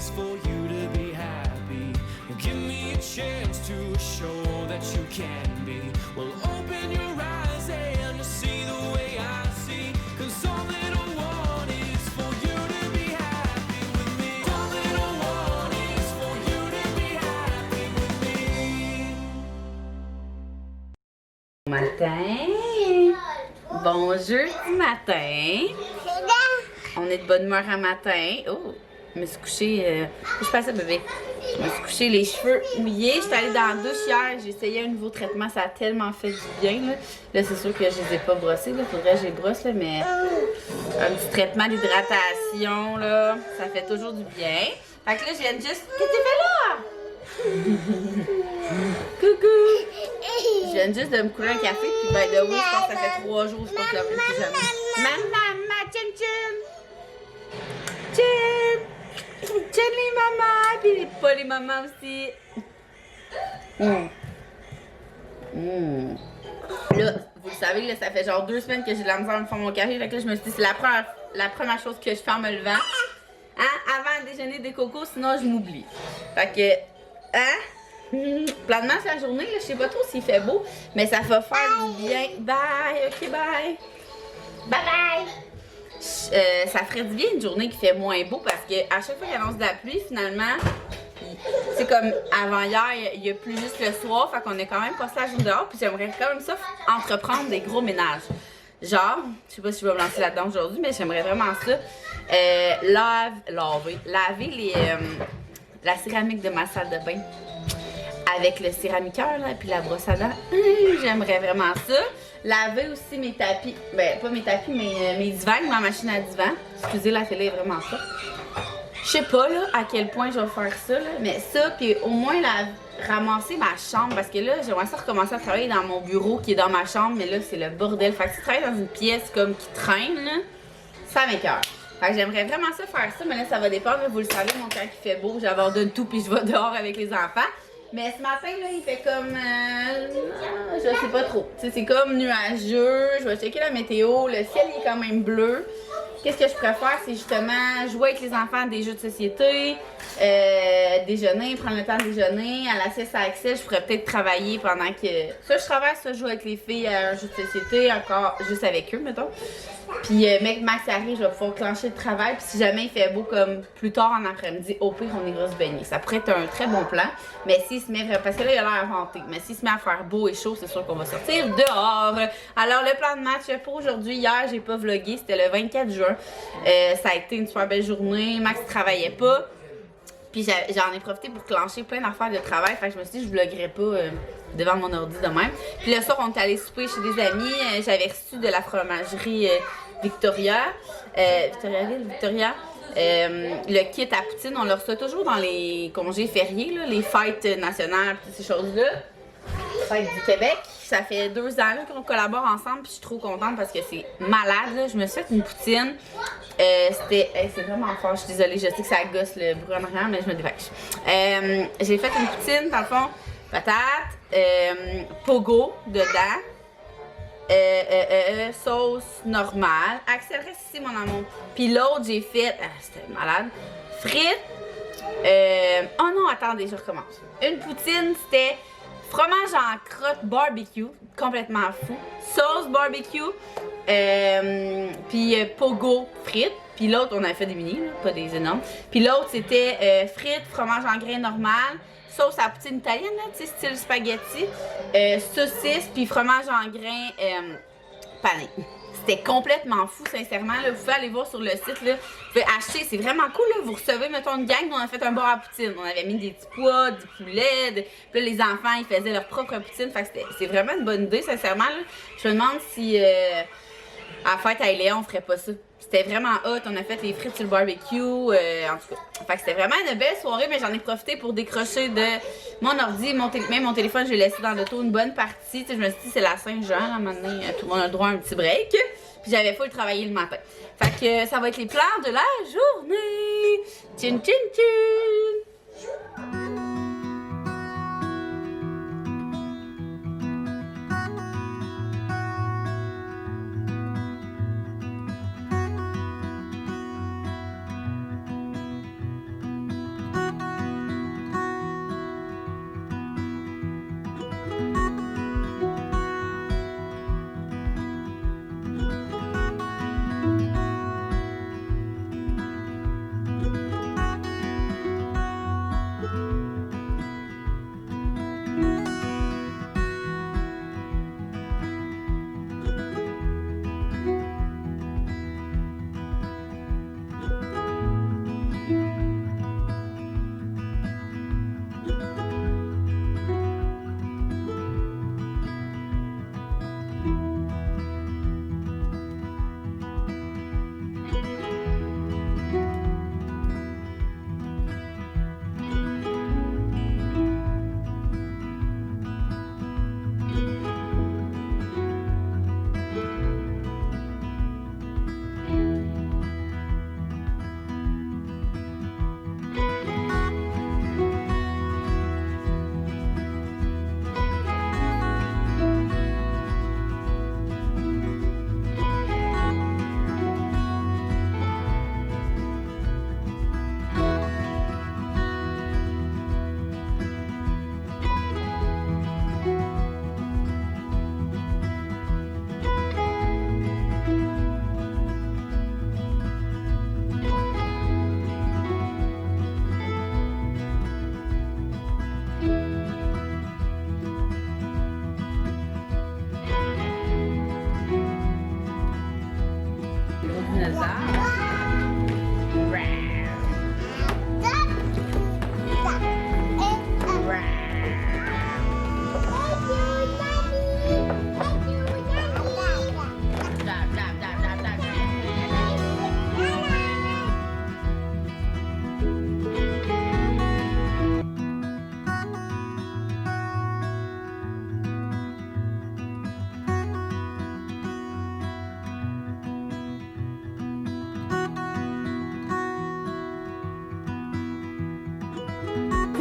is for you to be happy. Give me a chance to show that you can be. Well, open your eyes and you'll see the way I see. 'Cause all that I want is for you to be happy with me. All that I want is for you to be happy with me. Matin. Bon jeudi matin. On est de bonne humeur un matin. Oh, je me suis couchée. Je passais bébé. Je me suis couchée les cheveux mouillés. J'étais allée dans la douche hier. J'ai essayé un nouveau traitement. Ça a tellement fait du bien. Là, c'est sûr que je les ai pas brossés. Il faudrait que je les brosse. Là, mais un petit traitement d'hydratation, là, ça fait toujours du bien. Fait que là, je viens de juste. Qu'est-ce que tu fais là? Coucou! Je viens juste de me couler un café, puis by the way, je pense que ça fait 3 jours que je porte le même pyjama. Maman, chin chin! Chin! Chin les mamans, puis pas les mamans aussi. Là, vous le savez, là, ça fait genre 2 semaines que j'ai de la misère à me faire mon café, fait que là, je me suis dit, c'est la première chose que je fais en me levant. Hein? Avant de déjeuner des cocos, sinon je m'oublie. Fait que, hein? Plan de match la journée, là, je sais pas trop s'il fait beau, mais ça va faire du bien. Bye, ok, bye. Bye bye. Ça ferait du bien une journée qui fait moins beau parce que à chaque fois qu'il annonce de la pluie, finalement, c'est comme avant hier, il y a plus juste le soir, fait qu'on est quand même passé la journée dehors, puis j'aimerais quand même ça entreprendre des gros ménages. Genre, je sais pas si je vais me lancer là-dedans aujourd'hui, mais j'aimerais vraiment ça. Laver la céramique de ma salle de bain. Avec le céramiqueur, là, puis la brosse à dents. J'aimerais vraiment ça. Laver aussi mes tapis. Ben, pas mes tapis, mais mes divans, ma machine à divan. Excusez, la télé est vraiment ça. Je sais pas, là, à quel point je vais faire ça, là, mais ça, puis au moins ramasser ma chambre, parce que là, j'aimerais ça recommencer à travailler dans mon bureau qui est dans ma chambre, mais là, c'est le bordel. Fait que si tu travailles dans une pièce comme qui traîne, là, ça m'écoeure. Fait que j'aimerais vraiment ça faire ça, mais là, ça va dépendre. Vous le savez, mon temps qui fait beau, j'abandonne tout puis je vais dehors avec les enfants. Mais ce matin, là, il fait comme... je sais pas trop. C'est comme nuageux. Je vais checker la météo. Le ciel est quand même bleu. Qu'est-ce que je préfère? C'est justement jouer avec les enfants à des jeux de société, déjeuner, prendre le temps de déjeuner. À la sieste à Axel, je pourrais peut-être travailler pendant que... Soit je travaille, soit je joue avec les filles à un jeu de société, encore juste avec eux, mettons. Puis, mec, Max arrive, je vais pouvoir clencher le travail. Puis, si jamais il fait beau comme plus tard en après-midi, au pire, on ira se baigner. Ça pourrait être un très bon plan. Mais s'il se met, parce que là, il a l'air inventé. Mais s'il se met à faire beau et chaud, c'est sûr qu'on va sortir dehors. Alors, le plan de match pour aujourd'hui, hier, j'ai pas vlogué. C'était le 24 juin. Ça a été une super belle journée. Max travaillait pas. Puis j'en ai profité pour clencher plein d'affaires de travail. Fait que je me suis dit, je vloguerais pas devant mon ordi de même. Puis le soir, on est allé souper chez des amis. J'avais reçu de la fromagerie Victoria. Victoria. Le kit à poutine, on le reçoit toujours dans les congés fériés, là, les fêtes nationales, toutes ces choses-là. Fête du Québec. Ça fait 2 ans qu'on collabore ensemble, puis je suis trop contente parce que c'est malade. Là. Je me suis fait une poutine. C'est vraiment fort, je suis désolée, je sais que ça gosse le bruit en arrière, mais je me dépêche. J'ai fait une poutine, dans le fond, patate, pogo dedans, sauce normale. Axel, reste ici, mon amour. Puis l'autre, j'ai fait, c'était malade, frites. Oh non, attendez, je recommence. Une poutine, c'était fromage en crotte barbecue, complètement fou. Sauce barbecue, puis pogo frites. Puis l'autre, on avait fait des mini, là, pas des énormes. Puis l'autre, c'était frites, fromage en grains normal, sauce à poutine italienne, là, tu sais, style spaghetti, saucisse, puis fromage en grains pané. C'était complètement fou, sincèrement. Là. Vous pouvez aller voir sur le site. Là. Vous pouvez acheter. C'est vraiment cool. Là. Vous recevez, mettons, une gang. On a fait un bar à poutine. On avait mis des petits pois, du poulet. Puis là, les enfants, ils faisaient leur propre poutine. Fait que c'est vraiment une bonne idée, sincèrement. Là. Je me demande si à la fête à Léon, on ferait pas ça. C'était vraiment hot. On a fait les frites sur le barbecue. En tout cas. Fait que c'était vraiment une belle soirée. Mais j'en ai profité pour décrocher de mon ordi. Même mon téléphone, je l'ai laissé dans l'auto une bonne partie. T'sais, je me suis dit, c'est la Saint-Jean. À un moment donné, tout le monde a le droit à un petit break. Puis j'avais full travailler le matin. Fait que ça va être les plans de la journée. Tchin tchin tchin.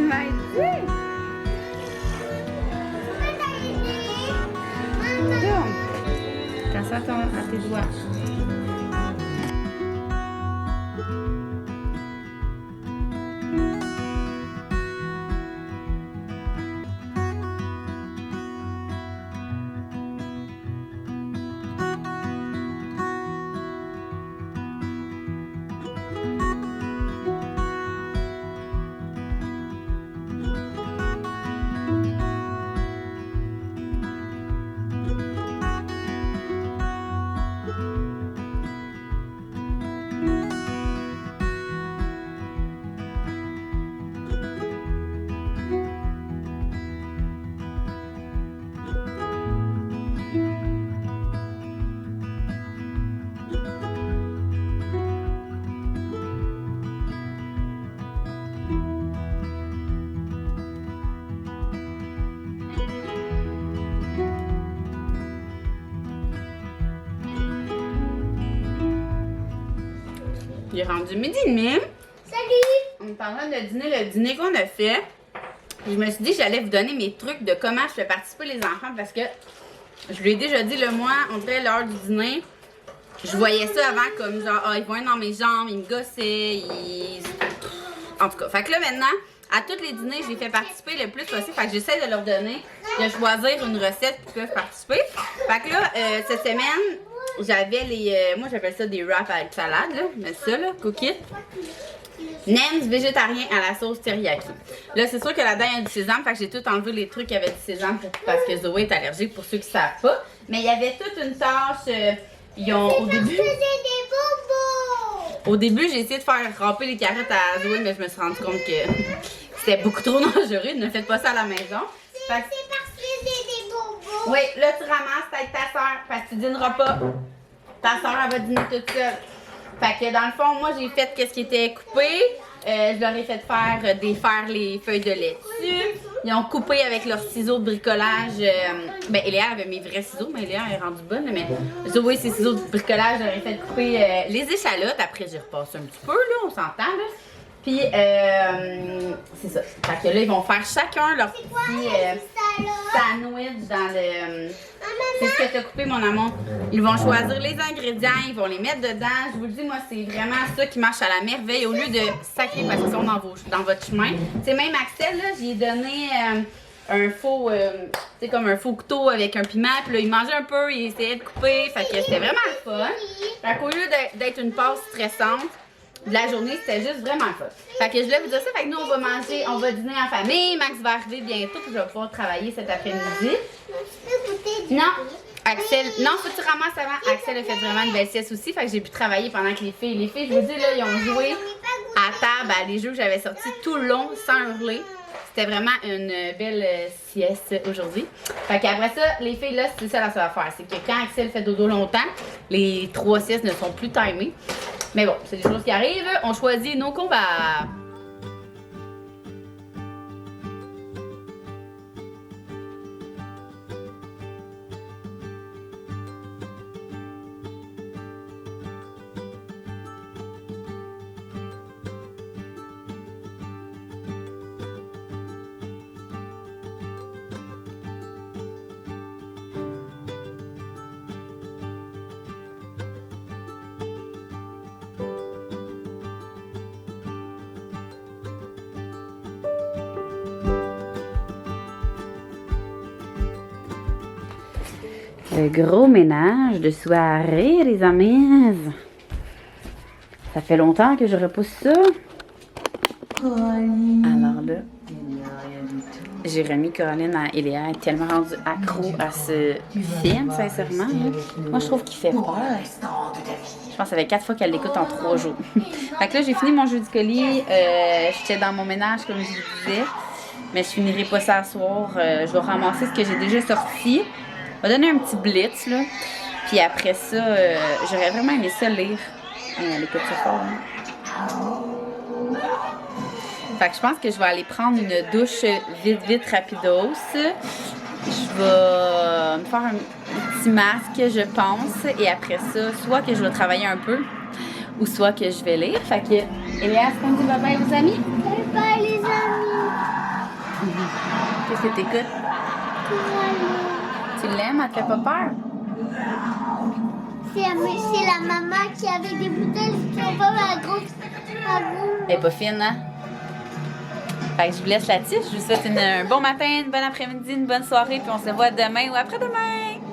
tu m'as dit? Quand ça tombe à tes doigts. Il est rendu midi et demi. Salut! On est en train de dîner le dîner qu'on a fait. Puis je me suis dit que j'allais vous donner mes trucs de comment je fais participer les enfants parce que je lui ai déjà dit le mois, on dirait l'heure du dîner. Je voyais ça avant comme genre, ils vont être dans mes jambes, ils me gossaient, En tout cas, fait que là maintenant, à tous les dîners, je les fais participer le plus possible. Fait que j'essaie de leur donner, de choisir une recette qui peuvent participer. Fait que là, cette semaine, j'avais les... moi, j'appelle ça des wraps avec salade, là. Mais ça, là, cookies. Nems végétarien à la sauce teriyaki. Là, c'est sûr que là-dedans, il y a du sésame. Fait que j'ai tout enlevé les trucs qui avaient du sésame parce que Zoé est allergique, pour ceux qui ne savent pas. Mais il y avait toute une tâche... ils ont... Au début, j'ai essayé de faire râper les carottes à Zoé, mais je me suis rendu compte que c'était beaucoup trop dangereux. Ne faites pas ça à la maison. C'est parce que j'ai des bonbons. Oui, là, tu ramasses avec ta soeur parce que tu dîneras pas. Ta soeur, elle va dîner toute seule. Fait que dans le fond, moi, j'ai fait ce qui était coupé. Je leur ai fait faire défaire les feuilles de laitue. Ils ont coupé avec leurs ciseaux de bricolage. Ben, Eléa avait mes vrais ciseaux, mais Eléa est rendue bonne. Mais Zoé, ses ciseaux de bricolage, je leur ai fait couper les échalotes. Après, j'ai repassé un petit peu, là, on s'entend, là. Puis, c'est ça. Fait que là, ils vont faire chacun leur petit sandwich dans le... C'est ce que tu as coupé, mon amour. Ils vont choisir les ingrédients, ils vont les mettre dedans. Je vous le dis, moi, c'est vraiment ça qui marche à la merveille au lieu de sacrer parce qu'ils sont dans votre chemin. Tu sais, même Axel, là, j'ai donné un faux, tu sais, comme un faux couteau avec un piment. Puis là, il mangeait un peu, il essayait de couper. Fait que c'était vraiment le fun. Fait qu'au lieu d'être une passe stressante, de la journée, c'était juste vraiment le fun. Fait que je voulais vous dire ça, fait que nous on va manger, on va dîner en famille, Max va arriver bientôt, puis je vais pouvoir travailler cet après-midi. Non, Axel, non, faut que tu ramasses avant. Axel a fait vraiment une belle sieste aussi, fait que j'ai pu travailler pendant que les filles, je vous dis là, ils ont joué à table à des jeux que j'avais sortis tout le long sans hurler. C'était vraiment une belle sieste aujourd'hui. Fait qu'après ça, les filles, là, c'est ça la seule affaire. C'est que quand Axel fait dodo longtemps, les 3 siestes ne sont plus timées. Mais bon, c'est des choses qui arrivent. On choisit nos combats. Le gros ménage de soirée, les amis. Ça fait longtemps que je repousse ça. Alors là, j'ai remis Coraline à Eléa. Elle est tellement rendue accro à ce film, sincèrement. Là. Moi, je trouve qu'il fait peur. Je pense que ça fait 4 fois qu'elle l'écoute en 3 jours. Fait que là, j'ai fini mon jeu du colis. J'étais dans mon ménage, comme je vous disais. Mais je finirai pas ça ce soir. Je vais ramasser ce que j'ai déjà sorti. On va donner un petit blitz, là. Puis après ça, j'aurais vraiment aimé ça lire. Elle écoute ça fort, hein. Fait que je pense que je vais aller prendre une douche vite, rapidos. Je vais me faire un petit masque, je pense. Et après ça, soit que je vais travailler un peu, ou soit que je vais lire. Fait que, Eléa, est-ce qu'on dit bye bye les amis? Bye bye les amis. Qu'est-ce que t'écoutes? Tu l'aimes? Elle te fait pas peur? C'est la maman qui avait des bouteilles qui ont pas la grosse. Elle est pas fine, hein? Fait que je vous laisse là-dessus. Je vous souhaite un bon matin, une bonne après-midi, une bonne soirée, puis on se voit demain ou après-demain.